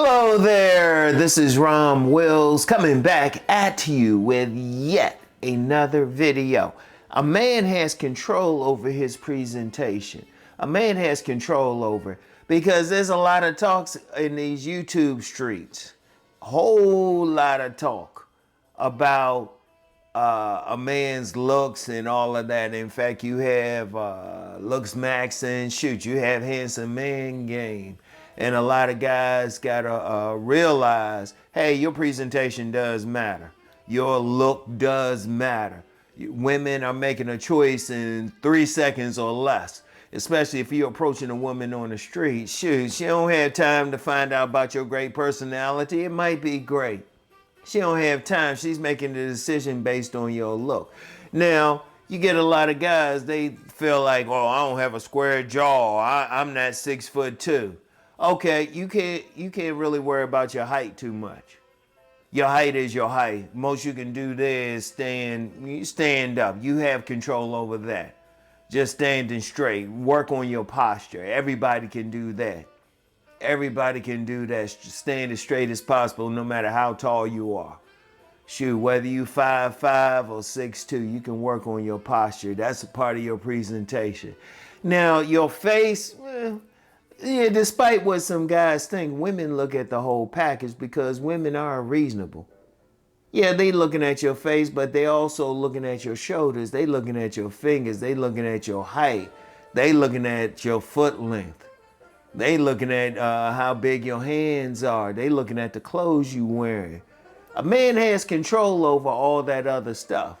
Hello there, this is Rom Wills coming back at you with yet another video. A man has control over his presentation. A man has control over, because there's a lot of talks in these YouTube streets. A whole lot of talk about a man's looks and all of that. In fact, you have looks max and shoot, you have handsome man game. And a lot of guys gotta realize, hey, your presentation does matter. Your look does matter. Women are making a choice in 3 seconds or less. Especially if you're approaching a woman on the street. Shoot, she don't have time to find out about your great personality. It might be great. She don't have time. She's making the decision based on your look. Now, you get a lot of guys, they feel like, oh, I don't have a square jaw. I'm not 6'2". Okay, you can't really worry about your height too much. Your height is your height. Most you can do there is stand up. You have control over that. Just standing straight. Work on your posture. Everybody can do that. Everybody can do that. Stand as straight as possible, no matter how tall you are. Shoot, whether you 5'5" or 6'2", you can work on your posture. That's a part of your presentation. Now, your face, yeah, despite what some guys think, women look at the whole package because women are reasonable. Yeah, they looking at your face, but they also looking at your shoulders. They looking at your fingers. They looking at your height. They looking at your foot length. They looking at how big your hands are. They looking at the clothes you wearing. A man has control over all that other stuff.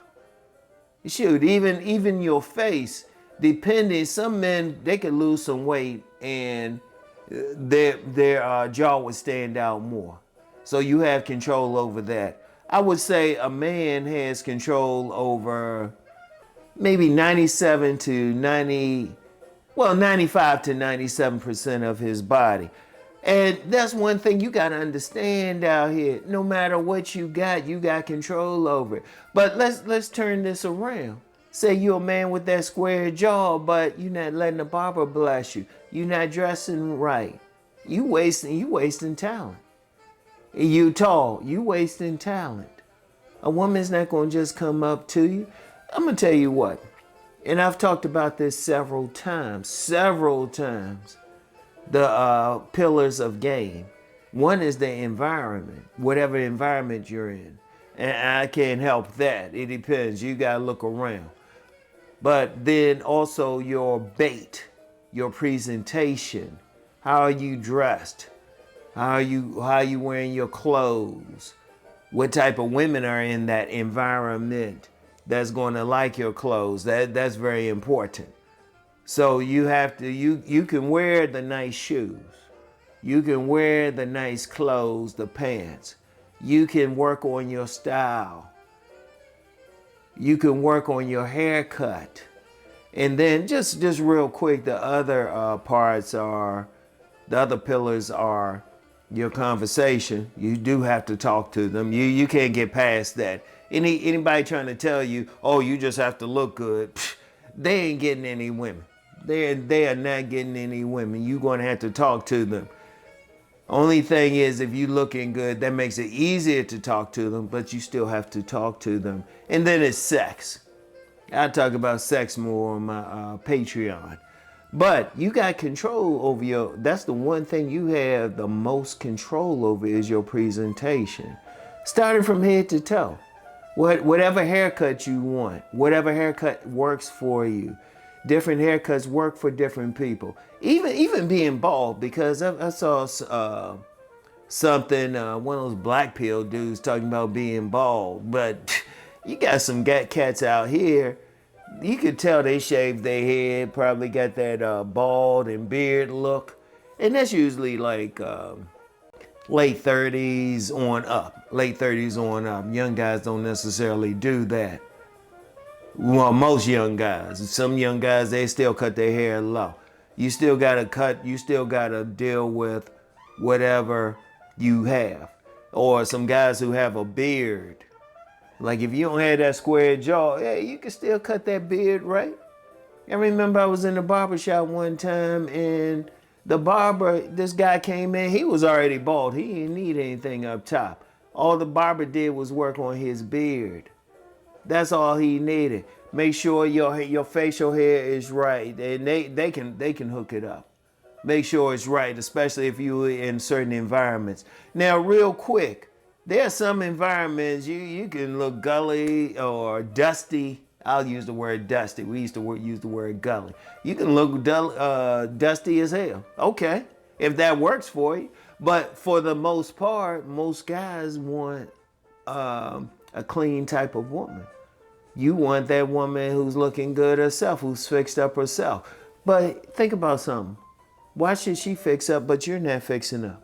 Shoot, even your face, depending, some men, they could lose some weight and their jaw would stand out more. So you have control over that. I would say a man has control over maybe 95 to 97% of his body. And that's one thing you got to understand out here. No matter what you got control over it. But let's turn this around. Say you're a man with that square jaw, but you're not letting the barber bless you. You're not dressing right. You wasting talent. You tall, you wasting talent. A woman's not going to just come up to you. I'm going to tell you what, and I've talked about this several times, the pillars of game. One is the environment, whatever environment you're in. And I can't help that. It depends. You got to look around. But then also your bait, your presentation. How are you dressed? How are you wearing your clothes? What type of women are in that environment that's going to like your clothes? That's very important. So you have to, you can wear the nice shoes. You can wear the nice clothes, the pants. You can work on your style. You can work on your haircut. And then just real quick, the other the other pillars are your conversation. You do have to talk to them. You can't get past that. Anybody trying to tell you, oh, you just have to look good, they ain't getting any women. They are not getting any women. You're going to have to talk to them. Only thing is, if you looking good, that makes it easier to talk to them, but you still have to talk to them. And then it's sex. I talk about sex more on my Patreon. But you got control over that's the one thing you have the most control over is your presentation. Starting from head to toe. Whatever haircut you want, whatever haircut works for you. Different haircuts work for different people. Even being bald, because I saw something, one of those black pill dudes talking about being bald. But you got some cats out here, you could tell they shaved their head, probably got that bald and beard look. And that's usually like late 30s on up. Late 30s on up. Young guys don't necessarily do that. Well, most young guys. Some young guys, they still cut their hair low. You still gotta cut, you still gotta deal with whatever you have. Or some guys who have a beard. Like if you don't have that square jaw, hey, you can still cut that beard, right? I remember I was in the barbershop one time and The barber, this guy came in, he was already bald. He didn't need anything up top. All the barber did was work on his beard. That's all he needed. Make sure your facial hair is right, and they can hook it up. Make sure it's right, especially if you're in certain environments. Now, real quick, there are some environments you can look gully or dusty. I'll use the word dusty. We used to use the word gully. You can look dusty as hell. Okay, if that works for you. But for the most part, most guys want a clean type of woman. You want that woman who's looking good herself, who's fixed up herself. But think about something. Why should she fix up, but you're not fixing up?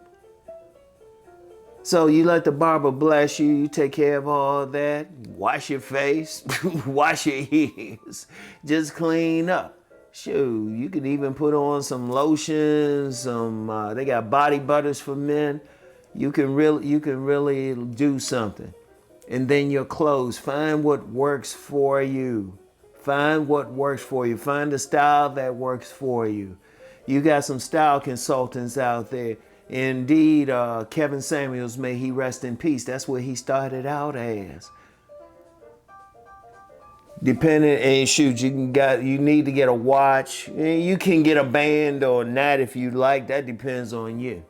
So you let the barber bless you, you take care of all that, wash your face, wash your ears, just clean up. Shoot, you can even put on some lotions, they got body butters for men. You can really do something. And then your clothes, find what works for you. Find what works for you. Find the style that works for you. You got some style consultants out there. Indeed, Kevin Samuels, may he rest in peace. That's what he started out as. Depending, and shoot, you need to get a watch. You can get a band or not if you like. That depends on you.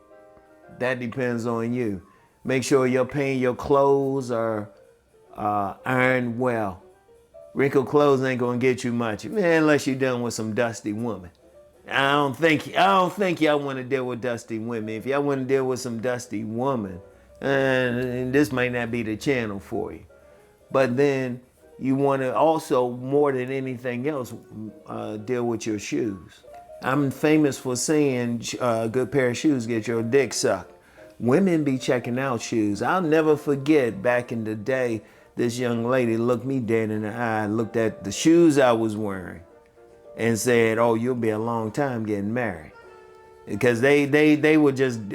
That depends on you. Make sure your clothes are ironed well. Wrinkled clothes ain't gonna get you much, man, unless you're dealing with some dusty woman. I don't think y'all want to deal with dusty women. If y'all want to deal with some dusty woman, this might not be the channel for you. But then you want to also, more than anything else, deal with your shoes. I'm famous for saying a good pair of shoes get your dick sucked. Women be checking out shoes. I'll never forget back in the day, this young lady looked me dead in the eye, looked at the shoes I was wearing, and said, "Oh, you'll be a long time getting married," because they were just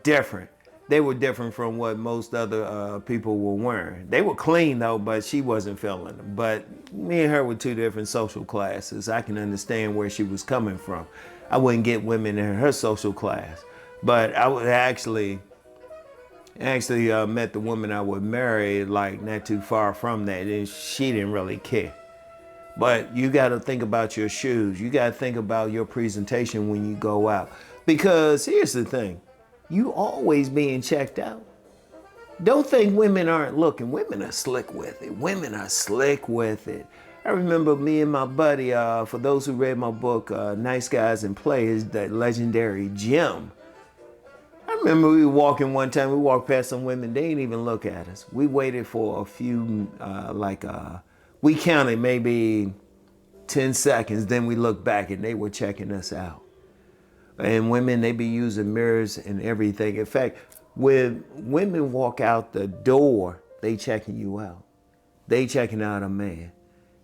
different. They were different from what most other people were wearing. They were clean though, but she wasn't feeling them. But me and her were two different social classes. I can understand where she was coming from. I wouldn't get women in her social class, but I would actually met the woman I would marry like not too far from that, and she didn't really care. But you got to think about your shoes. You got to think about your presentation when you go out. Because here's the thing. You always being checked out. Don't think women aren't looking. Women are slick with it. Women are slick with it. I remember me and my buddy, for those who read my book, Nice Guys and Players, that legendary Jim. I remember we were walking one time. We walked past some women. They didn't even look at us. We waited for a few, we counted maybe 10 seconds, then we looked back and they were checking us out. And women, they be using mirrors and everything. In fact, when women walk out the door, they checking you out. They checking out a man.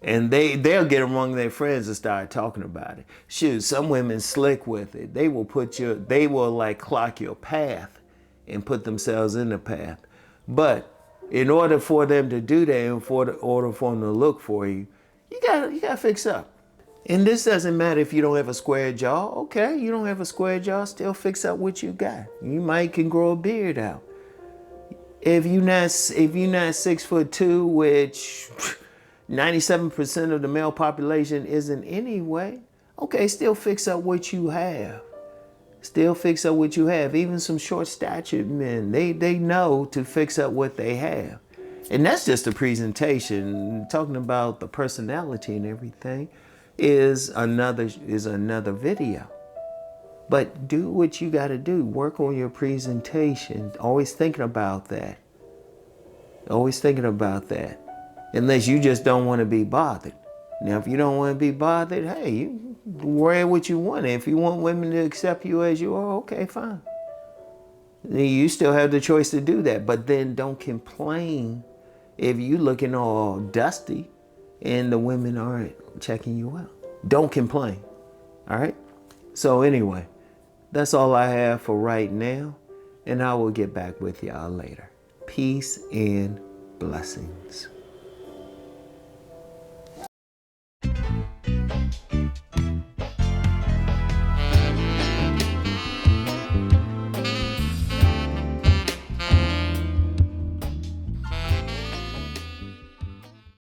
And they'll get among their friends and start talking about it. Shoot, some women slick with it. They will like clock your path and put themselves in the path. But in order for them to do that, and order for them to look for you, you gotta fix up. And this doesn't matter if you don't have a square jaw. Okay, you don't have a square jaw, still fix up what you got. You might can grow a beard out. If you're not 6'2", which 97% of the male population isn't anyway, okay, still fix up what you have. Still fix up what you have. Even some short-statured men, they know to fix up what they have. And that's just a presentation. Talking about the personality and everything is another video. But do what you got to do. Work on your presentation. Always thinking about that. Always thinking about that. Unless you just don't want to be bothered. Now, if you don't want to be bothered, hey, you wear what you want. If you want women to accept you as you are, okay, fine. You still have the choice to do that. But then don't complain if you looking all dusty and the women aren't checking you out. Don't complain. All right? So anyway, that's all I have for right now. And I will get back with y'all later. Peace and blessings.